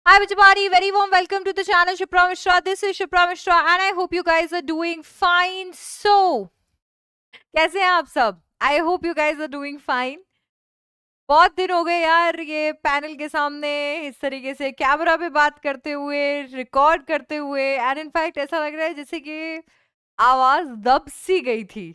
Hi everybody, very warm welcome to the channel Shipra Mishra. This is Shipra Mishra and I hope you guys are doing fine. So, कैसे हैं आप सब? I hope you guys are doing fine. बहुत दिन हो गए यार ये पैनल के सामने इस तरीके से कैमरा पे बात करते हुए, रिकॉर्ड करते हुए एंड इनफैक्ट ऐसा लग रहा है जैसे कि आवाज दब सी गई थी.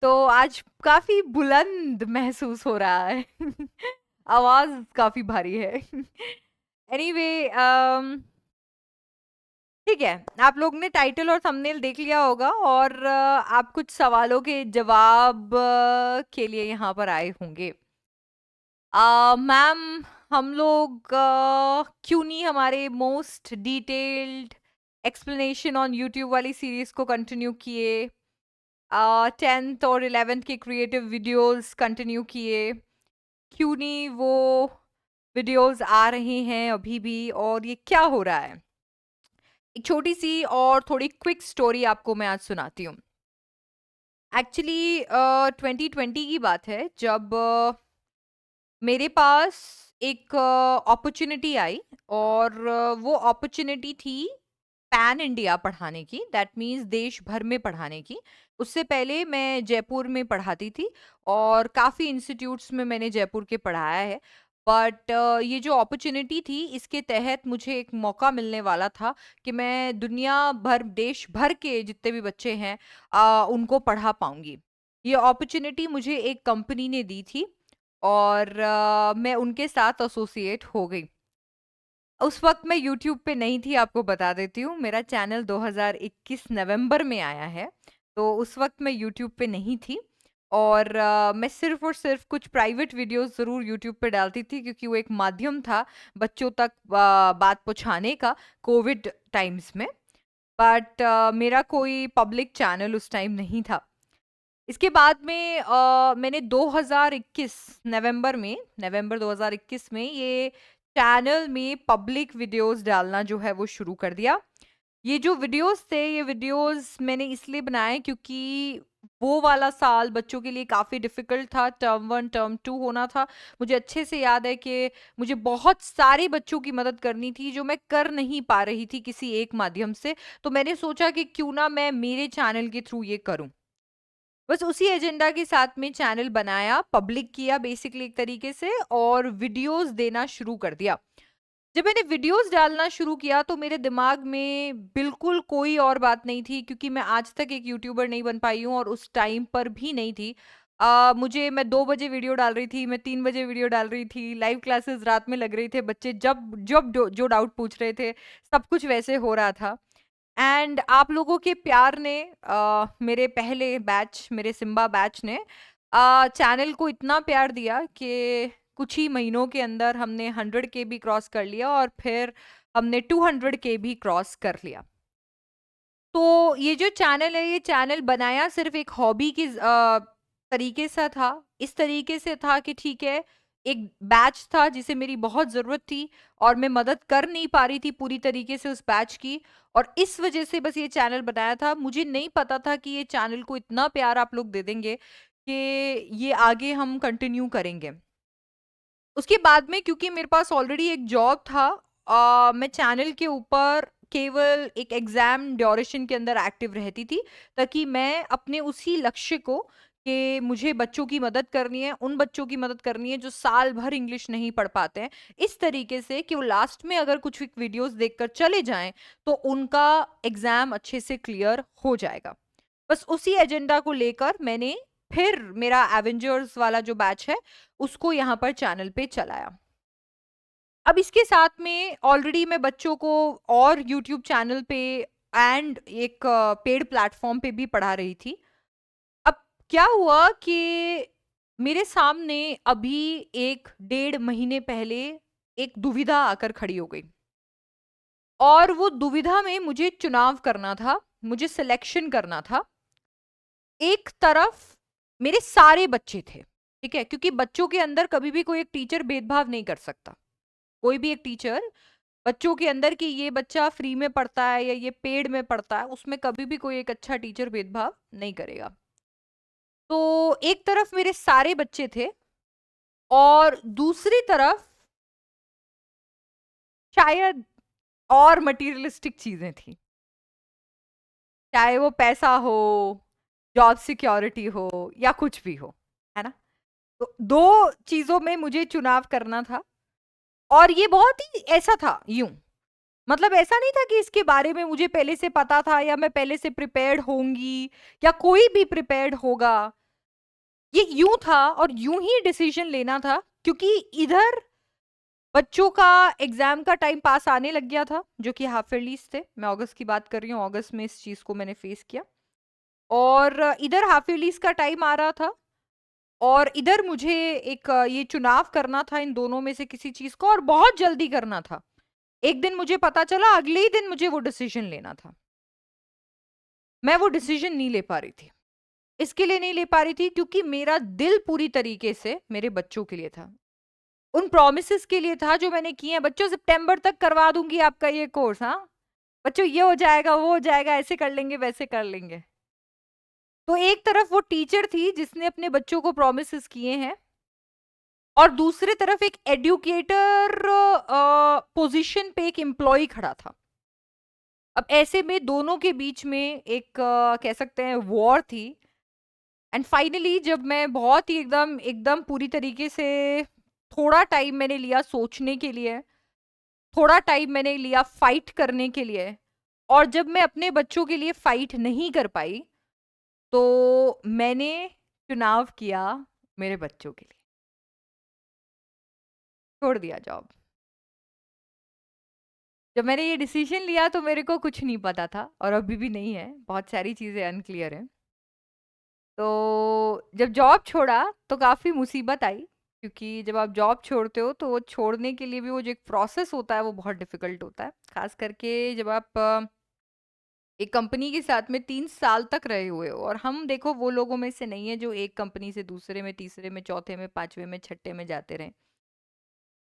तो आज काफी बुलंद महसूस हो रहा है. आवाज काफी भारी है. एनीवे ठीक है. आप लोग ने टाइटल और थंबनेल देख लिया होगा और आप कुछ सवालों के जवाब के लिए यहाँ पर आए होंगे. मैम, हम लोग क्यों नहीं हमारे most detailed explanation on YouTube वाली सीरीज को कंटिन्यू किए, 10th और 11th के क्रिएटिव वीडियोस कंटिन्यू किए? क्यों नहीं वो वीडियोस आ रहे हैं अभी भी और ये क्या हो रहा है? एक छोटी सी और थोड़ी क्विक स्टोरी आपको मैं आज सुनाती हूँ. एक्चुअली 2020 की बात है जब मेरे पास एक अपॉर्चुनिटी आई और वो अपॉर्चुनिटी थी पैन इंडिया पढ़ाने की. दैट मीन्स देश भर में पढ़ाने की. उससे पहले मैं जयपुर में पढ़ाती थी और काफ़ी इंस्टीट्यूट्स में मैंने जयपुर के पढ़ाया है. बट ये जो अपॉर्चुनिटी थी इसके तहत मुझे एक मौका मिलने वाला था कि मैं दुनिया भर देश भर के जितने भी बच्चे हैं उनको पढ़ा पाऊंगी. ये अपॉर्चुनिटी मुझे एक कंपनी ने दी थी और मैं उनके साथ एसोसिएट हो गई. उस वक़्त मैं यूट्यूब पे नहीं थी, आपको बता देती हूँ. मेरा चैनल 2021 नवंबर में आया है, तो उस वक़्त मैं यूट्यूब पे नहीं थी और मैं सिर्फ़ और सिर्फ़ कुछ प्राइवेट वीडियोज़ ज़रूर यूट्यूब पे डालती थी क्योंकि वो एक माध्यम था बच्चों तक बात पहुँचाने का कोविड टाइम्स में. बट मेरा कोई पब्लिक चैनल उस टाइम नहीं था. इसके बाद में मैंने 2021 नवंबर 2021 में ये चैनल में पब्लिक वीडियोस डालना जो है वो शुरू कर दिया. ये जो वीडियोस थे ये वीडियोस मैंने इसलिए बनाए क्योंकि वो वाला साल बच्चों के लिए काफ़ी डिफ़िकल्ट था. टर्म 1 टर्म 2 होना था. मुझे अच्छे से याद है कि मुझे बहुत सारे बच्चों की मदद करनी थी जो मैं कर नहीं पा रही थी किसी एक माध्यम से. तो मैंने सोचा कि क्यों ना मैं मेरे चैनल के थ्रू ये करूं. बस उसी एजेंडा के साथ में चैनल बनाया, पब्लिक किया बेसिकली एक तरीके से और वीडियोस देना शुरू कर दिया. जब मैंने वीडियोस डालना शुरू किया तो मेरे दिमाग में बिल्कुल कोई और बात नहीं थी क्योंकि मैं आज तक एक यूट्यूबर नहीं बन पाई हूँ और उस टाइम पर भी नहीं थी. मैं 2 बजे वीडियो डाल रही थी, मैं 3 बजे वीडियो डाल रही थी, लाइव क्लासेस रात में लग रही थे, बच्चे जब जब जो डाउट पूछ रहे थे सब कुछ वैसे हो रहा था. एंड आप लोगों के प्यार ने मेरे पहले बैच मेरे सिम्बा बैच ने चैनल को इतना प्यार दिया कि कुछ ही महीनों के अंदर हमने 100K भी क्रॉस कर लिया और फिर हमने 200K भी क्रॉस कर लिया. तो ये जो चैनल है ये चैनल बनाया सिर्फ एक हॉबी की तरीके से था. इस तरीके से था कि ठीक है, एक बैच था जिसे मेरी बहुत ज़रूरत थी और मैं मदद कर नहीं पा रही थी पूरी तरीके से उस बैच की और इस वजह से बस ये चैनल बनाया था. मुझे नहीं पता था कि ये चैनल को इतना प्यार आप लोग दे देंगे कि ये आगे हम कंटिन्यू करेंगे. उसके बाद में क्योंकि मेरे पास ऑलरेडी एक जॉब था, मैं चैनल के ऊपर केवल एक एग्जाम ड्यूरेशन के अंदर एक्टिव रहती थी ताकि मैं अपने उसी लक्ष्य को कि मुझे बच्चों की मदद करनी है, उन बच्चों की मदद करनी है जो साल भर इंग्लिश नहीं पढ़ पाते हैं, इस तरीके से कि वो लास्ट में अगर कुछ वीडियोस देखकर चले जाएं तो उनका एग्जाम अच्छे से क्लियर हो जाएगा. बस उसी एजेंडा को लेकर मैंने फिर मेरा एवेंजर्स वाला जो बैच है उसको यहाँ पर चैनल पे चलाया. अब इसके साथ में ऑलरेडी मैं बच्चों को और यूट्यूब चैनल पे एंड एक पेड प्लेटफॉर्म पे भी पढ़ा रही थी. अब क्या हुआ कि मेरे सामने अभी 1 डेढ़ महीने पहले एक दुविधा आकर खड़ी हो गई और वो दुविधा में मुझे चुनाव करना था, मुझे सिलेक्शन करना था. एक तरफ मेरे सारे बच्चे थे, ठीक है, क्योंकि बच्चों के अंदर कभी भी कोई एक टीचर भेदभाव नहीं कर सकता. कोई भी एक टीचर बच्चों के अंदर कि ये बच्चा फ्री में पढ़ता है या ये पेड में पढ़ता है उसमें कभी भी कोई एक अच्छा टीचर भेदभाव नहीं करेगा. तो एक तरफ मेरे सारे बच्चे थे और दूसरी तरफ शायद और मटीरियलिस्टिक चीजें थी, चाहे वो पैसा हो, जॉब सिक्योरिटी हो, या कुछ भी हो, है ना। तो दो चीजों में मुझे चुनाव करना था, और ये बहुत ही ऐसा था, यूं मतलब ऐसा नहीं था कि इसके बारे में मुझे पहले से पता था या मैं पहले से प्रिपेयर्ड होंगी या कोई भी प्रिपेयर्ड होगा। ये यूं था और यूं ही डिसीजन लेना था, क्योंकि इधर बच्चों का एग्जाम का टाइम पास आने लग गया था, जो कि हाफ ईयरलीज थे। मैं अगस्त की बात कर रही हूँ, अगस्त में इस चीज को मैंने फेस किया। और इधर हाफ ईयरलीज का टाइम आ रहा था, और इधर मुझे एक ये चुनाव करना था इन दोनों में से किसी चीज को, और बहुत जल्दी करना था। एक दिन मुझे पता चला, अगले ही दिन मुझे वो डिसीजन लेना था। मैं वो डिसीजन नहीं ले पा रही थी। इसके लिए नहीं ले पा रही थी क्योंकि मेरा दिल पूरी तरीके से मेरे बच्चों के लिए था, उन प्रोमिस के लिए था जो मैंने किए हैं। बच्चों, सितंबर तक करवा दूंगी आपका ये कोर्स, हाँ बच्चों, ये हो जाएगा, वो हो जाएगा, ऐसे कर लेंगे, वैसे कर लेंगे। तो एक तरफ वो टीचर थी जिसने अपने बच्चों को प्रोमिस किए हैं, और दूसरी तरफ एक एडुकेटर पोजीशन पे एक एम्प्लॉय खड़ा था। अब ऐसे में दोनों के बीच में एक कह सकते हैं वॉर थी। एंड फाइनली जब मैं बहुत ही एकदम एकदम पूरी तरीके से, थोड़ा टाइम मैंने लिया सोचने के लिए, थोड़ा टाइम मैंने लिया फाइट करने के लिए, और जब मैं अपने बच्चों के लिए फाइट नहीं कर पाई, तो मैंने चुनाव किया मेरे बच्चों के लिए, छोड़ दिया जॉब। जब मैंने ये डिसीजन लिया तो मेरे को कुछ नहीं पता था, और अभी भी नहीं है, बहुत सारी चीजें अनक्लियर हैं। तो जब जॉब छोड़ा तो काफी मुसीबत आई, क्योंकि जब आप जॉब छोड़ते हो तो वो छोड़ने के लिए भी वो जो एक प्रोसेस होता है वो बहुत डिफिकल्ट होता है, खास करके जब आप एक कंपनी के साथ में 3 साल तक रहे हुए हो। और हम देखो वो लोगों में से नहीं है जो एक कंपनी से दूसरे में, तीसरे में, चौथे में, पांचवे में, छठे में जाते रहे।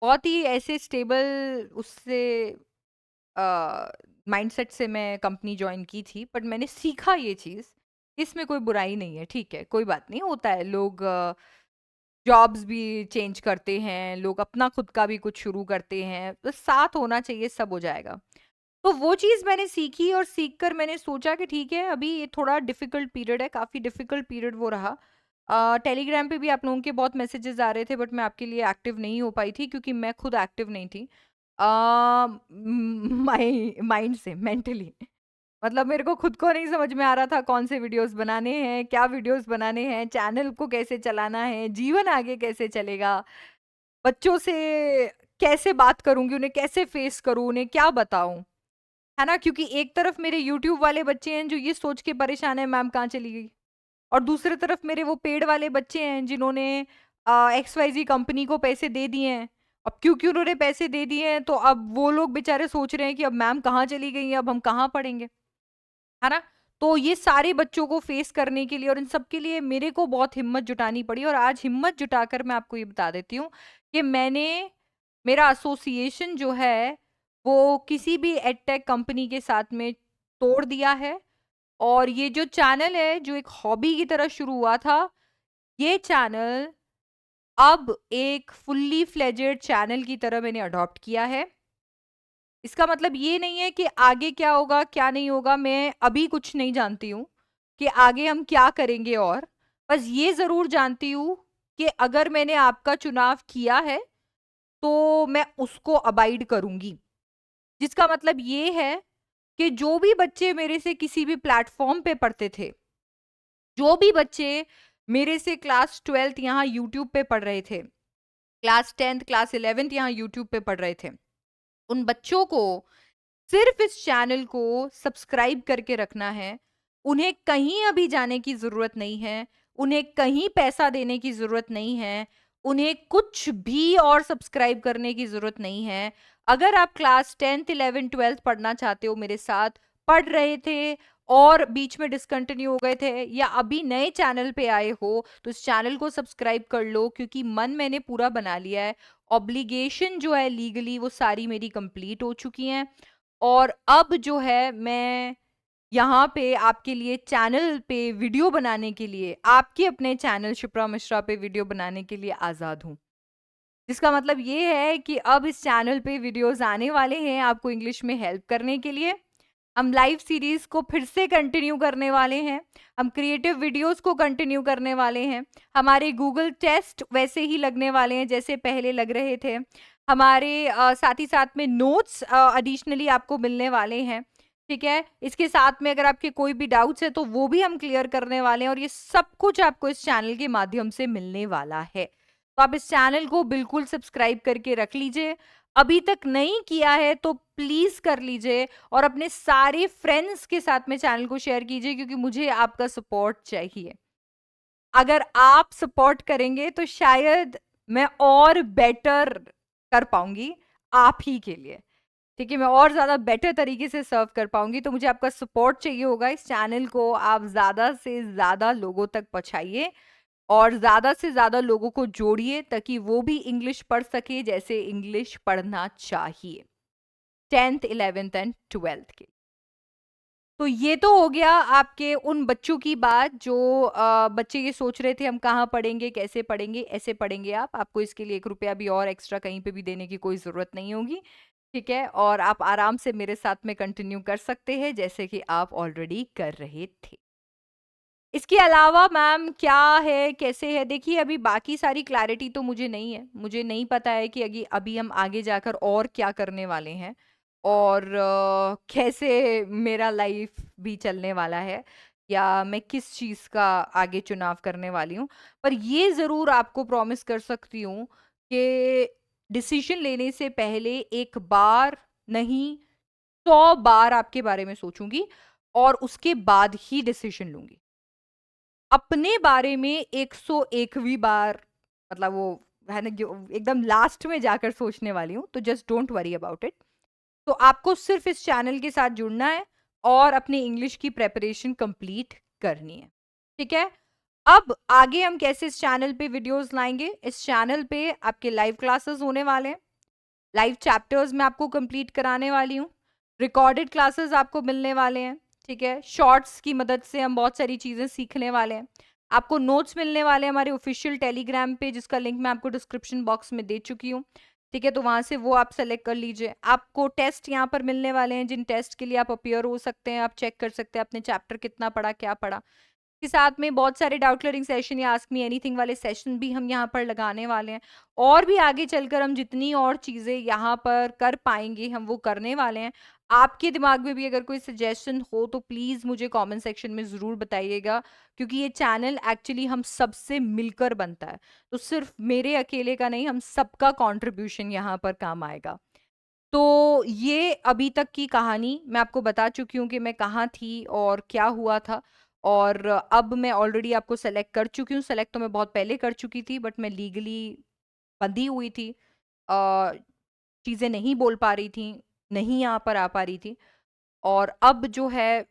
बहुत ही ऐसे स्टेबल उससे माइंडसेट से मैं कंपनी ज्वाइन की थी, बट मैंने सीखा ये चीज़, इसमें कोई बुराई नहीं है, ठीक है, कोई बात नहीं, होता है, लोग जॉब्स भी चेंज करते हैं, लोग अपना खुद का भी कुछ शुरू करते हैं, बस साथ होना चाहिए, सब हो जाएगा। तो वो चीज़ मैंने सीखी, और सीख कर मैंने सोचा कि ठीक है, अभी ये थोड़ा डिफिकल्ट पीरियड है, काफ़ी डिफिकल्ट पीरियड वो रहा। टेलीग्राम पे भी आप लोगों के बहुत मैसेजेस आ रहे थे, बट मैं आपके लिए एक्टिव नहीं हो पाई थी क्योंकि मैं खुद एक्टिव नहीं थी माइंड से, मेंटली। मतलब मेरे को खुद को नहीं समझ में आ रहा था कौन से वीडियोस बनाने हैं, क्या वीडियोस बनाने हैं, चैनल को कैसे चलाना है, जीवन आगे कैसे चलेगा, बच्चों से कैसे बात करूंगी, उन्हें कैसे फेस करूं, उन्हें क्या बताऊं, है ना। क्योंकि एक तरफ मेरे यूट्यूब वाले बच्चे हैं जो ये सोच के परेशान है मैम कहाँ चली गई, और दूसरी तरफ मेरे वो पेड वाले बच्चे हैं जिन्होंने XYZ कंपनी को पैसे दे दिए हैं। अब क्योंकि उन्होंने पैसे दे दिए हैं तो अब वो लोग बेचारे सोच रहे हैं कि अब मैम कहाँ चली गई हैं, अब हम कहाँ पढ़ेंगे, है ना। तो ये सारे बच्चों को फेस करने के लिए और इन सब के लिए मेरे को बहुत हिम्मत जुटानी पड़ी, और आज हिम्मत जुटाकर मैं आपको ये बता देती हूँ कि मैंने मेरा एसोसिएशन जो है वो किसी भी एडटेक कंपनी के साथ में तोड़ दिया है। और ये जो चैनल है जो एक हॉबी की तरह शुरू हुआ था, ये चैनल अब एक फुल्ली फ्लेजेड चैनल की तरह मैंने अडॉप्ट किया है। इसका मतलब ये नहीं है कि आगे क्या होगा क्या नहीं होगा, मैं अभी कुछ नहीं जानती हूँ कि आगे हम क्या करेंगे, और बस ये जरूर जानती हूँ कि अगर मैंने आपका चुनाव किया है तो मैं उसको अबाइड करूंगी। जिसका मतलब ये है कि जो भी बच्चे मेरे से किसी भी प्लेटफॉर्म पे पढ़ते थे, जो भी बच्चे मेरे से क्लास 12th यहाँ यूट्यूब पे पढ़ रहे थे, क्लास 10th क्लास 11th यहाँ यूट्यूब पे पढ़ रहे थे, उन बच्चों को सिर्फ इस चैनल को सब्सक्राइब करके रखना है। उन्हें कहीं अभी जाने की जरूरत नहीं है, उन्हें कहीं पैसा देने की जरूरत नहीं है, उन्हें कुछ भी और सब्सक्राइब करने की जरूरत नहीं है। अगर आप क्लास 10th 11th 12th पढ़ना चाहते हो, मेरे साथ पढ़ रहे थे और बीच में डिसकंटिन्यू हो गए थे, या अभी नए चैनल पे आए हो, तो इस चैनल को सब्सक्राइब कर लो, क्योंकि मन मैंने पूरा बना लिया है। ऑब्लिगेशन जो है लीगली वो सारी मेरी कंप्लीट हो चुकी हैं, और अब जो है मैं यहाँ पे आपके लिए चैनल पे वीडियो बनाने के लिए, आपके अपने चैनल शिप्रा मिश्रा पे वीडियो बनाने के लिए आज़ाद हूँ। जिसका मतलब ये है कि अब इस चैनल पे वीडियोस आने वाले हैं आपको इंग्लिश में हेल्प करने के लिए। हम लाइव सीरीज को फिर से कंटिन्यू करने वाले हैं। हम क्रिएटिव वीडियोस को कंटिन्यू करने वाले हैं। हमारे गूगल टेस्ट वैसे ही लगने वाले हैं जैसे पहले लग रहे थे। हमारे साथ ही साथ में नोट्स एडिशनली आपको मिलने वाले हैं। ठीक है, इसके साथ में अगर आपके कोई भी डाउट्स है तो वो भी हम क्लियर करने वाले हैं, और ये सब कुछ आपको इस चैनल के माध्यम से मिलने वाला है। तो आप इस चैनल को बिल्कुल सब्सक्राइब करके रख लीजिए। अभी तक नहीं किया है तो प्लीज कर लीजिए, और अपने सारे फ्रेंड्स के साथ में चैनल को शेयर कीजिए, क्योंकि मुझे आपका सपोर्ट चाहिए। अगर आप सपोर्ट करेंगे तो शायद मैं और बेटर कर पाऊंगी आप ही के लिए। ठीक है, मैं और ज्यादा बेटर तरीके से सर्व कर पाऊंगी। तो मुझे आपका सपोर्ट चाहिए होगा। इस चैनल को आप ज्यादा से ज्यादा लोगों तक पहुंचाइए, और ज्यादा से ज्यादा लोगों को जोड़िए, ताकि वो भी इंग्लिश पढ़ सके जैसे इंग्लिश पढ़ना चाहिए 10th 11th एंड 12th के। तो ये तो हो गया आपके उन बच्चों की बात जो बच्चे ये सोच रहे थे हम कहाँ पढ़ेंगे, कैसे पढ़ेंगे। ऐसे पढ़ेंगे आपको इसके लिए 1 रुपया भी और एक्स्ट्रा कहीं पे भी देने की कोई जरूरत नहीं होगी। ठीक है, और आप आराम से मेरे साथ में कंटिन्यू कर सकते हैं जैसे कि आप ऑलरेडी कर रहे थे। इसके अलावा मैम क्या है, कैसे है, देखिए अभी बाकी सारी क्लैरिटी तो मुझे नहीं है। मुझे नहीं पता है कि अभी अभी हम आगे जाकर और क्या करने वाले हैं, और कैसे मेरा लाइफ भी चलने वाला है, या मैं किस चीज़ का आगे चुनाव करने वाली हूँ। पर ये ज़रूर आपको प्रॉमिस कर सकती हूँ कि डिसीजन लेने से पहले एक बार नहीं 100 बार आपके बारे में सोचूंगी, और उसके बाद ही डिसीजन लूंगी। अपने बारे में 101वीं बार, मतलब वो है ना, जो एकदम लास्ट में जाकर सोचने वाली हूँ। तो just don't worry about it. तो आपको सिर्फ इस चैनल के साथ जुड़ना है और अपनी इंग्लिश की प्रेपरेशन कंप्लीट करनी है। ठीक है, अब आगे हम कैसे इस चैनल पे वीडियोस लाएंगे। इस चैनल पे आपके लाइव क्लासेस होने वाले हैं। लाइव चैप्टर्स मैं आपको कंप्लीट कराने वाली हूँ। रिकॉर्डेड क्लासेस आपको मिलने वाले हैं। ठीक है, शॉर्ट्स की मदद से हम बहुत सारी चीजें सीखने वाले हैं। आपको नोट्स मिलने वाले हैं हमारे ऑफिशियल टेलीग्राम पे, जिसका लिंक मैं आपको डिस्क्रिप्शन बॉक्स में दे चुकी हूँ। ठीक है, तो वहां से वो आप सेलेक्ट कर लीजिए। आपको टेस्ट यहाँ पर मिलने वाले हैं, जिन टेस्ट के लिए आप अपियर हो सकते हैं। आप चेक कर सकते हैं आपने चैप्टर कितना पढ़ा, क्या पढ़ा। के साथ में बहुत सारे डाउट क्लियरिंग सेशन या आस्क मी एनीथिंग वाले सेशन भी हम यहाँ पर लगाने वाले हैं। और भी आगे चलकर हम जितनी और चीजें यहाँ पर कर पाएंगे हम वो करने वाले हैं। आपके दिमाग में भी अगर कोई सजेशन हो तो प्लीज मुझे कमेंट सेक्शन में जरूर बताइएगा, क्योंकि ये चैनल एक्चुअली हम सबसे मिलकर बनता है। तो सिर्फ मेरे अकेले का नहीं, हम सबका कॉन्ट्रीब्यूशन यहाँ पर काम आएगा। तो ये अभी तक की कहानी मैं आपको बता चुकी हूँ कि मैं कहाँ थी और क्या हुआ था। और अब मैं ऑलरेडी आपको सेलेक्ट कर चुकी हूँ। सेलेक्ट तो मैं बहुत पहले कर चुकी थी, बट मैं लीगली बंधी हुई थी। चीज़ें नहीं बोल पा रही थी, नहीं यहाँ पर आ पा रही थी। और अब जो है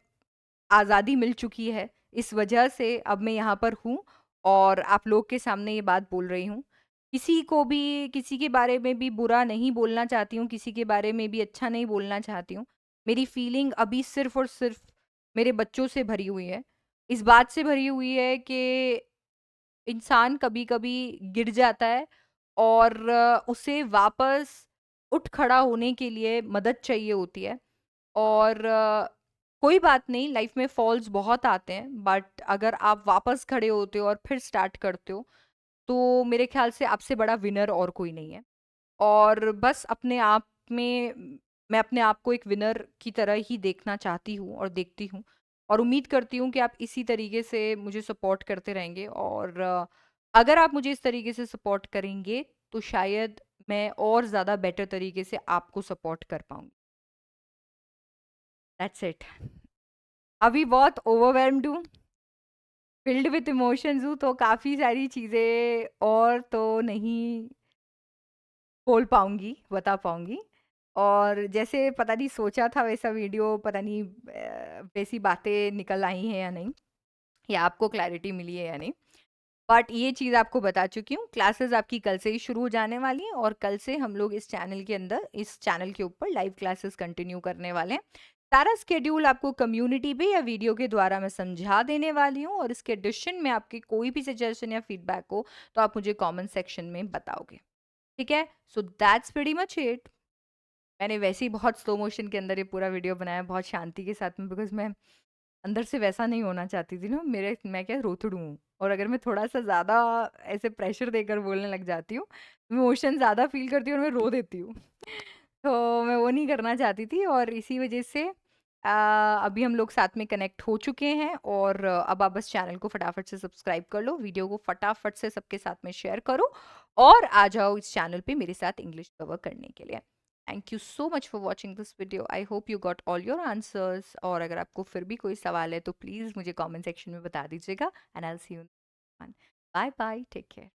आज़ादी मिल चुकी है, इस वजह से अब मैं यहाँ पर हूँ और आप लोग के सामने ये बात बोल रही हूँ। किसी को भी किसी के बारे में भी बुरा नहीं बोलना चाहती हूँ, किसी के बारे में भी अच्छा नहीं बोलना चाहती हूँ। मेरी फीलिंग अभी सिर्फ और सिर्फ मेरे बच्चों से भरी हुई है। इस बात से भरी हुई है कि इंसान कभी-कभी गिर जाता है, और उसे वापस उठ खड़ा होने के लिए मदद चाहिए होती है। और कोई बात नहीं, लाइफ में फॉल्स बहुत आते हैं, बट अगर आप वापस खड़े होते हो और फिर स्टार्ट करते हो तो मेरे ख्याल से आपसे बड़ा विनर और कोई नहीं है। और बस अपने आप में मैं अपने आप को एक विनर की तरह ही देखना चाहती हूँ और देखती हूँ। और उम्मीद करती हूँ कि आप इसी तरीके से मुझे सपोर्ट करते रहेंगे। और अगर आप मुझे इस तरीके से सपोर्ट करेंगे तो शायद मैं और ज़्यादा बेटर तरीके से आपको सपोर्ट कर पाऊंगी। That's it. अभी बहुत ओवरवेल्म्ड हूँ, फिल्ड विथ इमोशंस हूँ, तो काफ़ी सारी चीज़ें और तो नहीं बोल पाऊंगी, बता पाऊंगी। और जैसे पता नहीं सोचा था वैसा वीडियो, पता नहीं वैसी बातें निकल आई हैं या नहीं, या आपको क्लैरिटी मिली है या नहीं। बट ये चीज़ आपको बता चुकी हूँ। क्लासेस आपकी कल से ही शुरू हो जाने वाली हैं, और कल से हम लोग इस चैनल के अंदर, इस चैनल के ऊपर लाइव क्लासेस कंटिन्यू करने वाले हैं। सारा स्केड्यूल आपको कम्युनिटी पे या वीडियो के द्वारा मैं समझा देने वाली हूँ, और इसके एडिशन में आपके कोई भी सजेशन या फीडबैक हो तो आप मुझे कमेंट सेक्शन में बताओगे। ठीक है? So that's pretty much it. मैंने वैसे ही बहुत स्लो मोशन के अंदर ये पूरा वीडियो बनाया, बहुत शांति के साथ में, बिकॉज़ मैं अंदर से वैसा नहीं होना चाहती थी ना, मेरे मैं क्या रोतड़ू हूँ, और अगर मैं थोड़ा-सा ज़्यादा ऐसे प्रेशर देकर बोलने लग जाती हूँ, इमोशन ज़्यादा फ़ील करती हूँ और मैं रो देती हूँ। तो मैं वो नहीं करना चाहती थी, और इसी वजह से अभी हम लोग साथ में कनेक्ट हो चुके हैं, और अब आप बस चैनल को फटाफट से सब्सक्राइब कर लो, वीडियो को फटाफट से सबके साथ में शेयर करो, और आ जाओ इस चैनल पे मेरे साथ इंग्लिश कवर करने के लिए। Thank you so much for watching this video. I hope you got all your answers, और अगर आपको फिर भी कोई सवाल है तो प्लीज़ मुझे कमेंट सेक्शन में बता दीजिएगा, and I will see you. Bye bye, take care.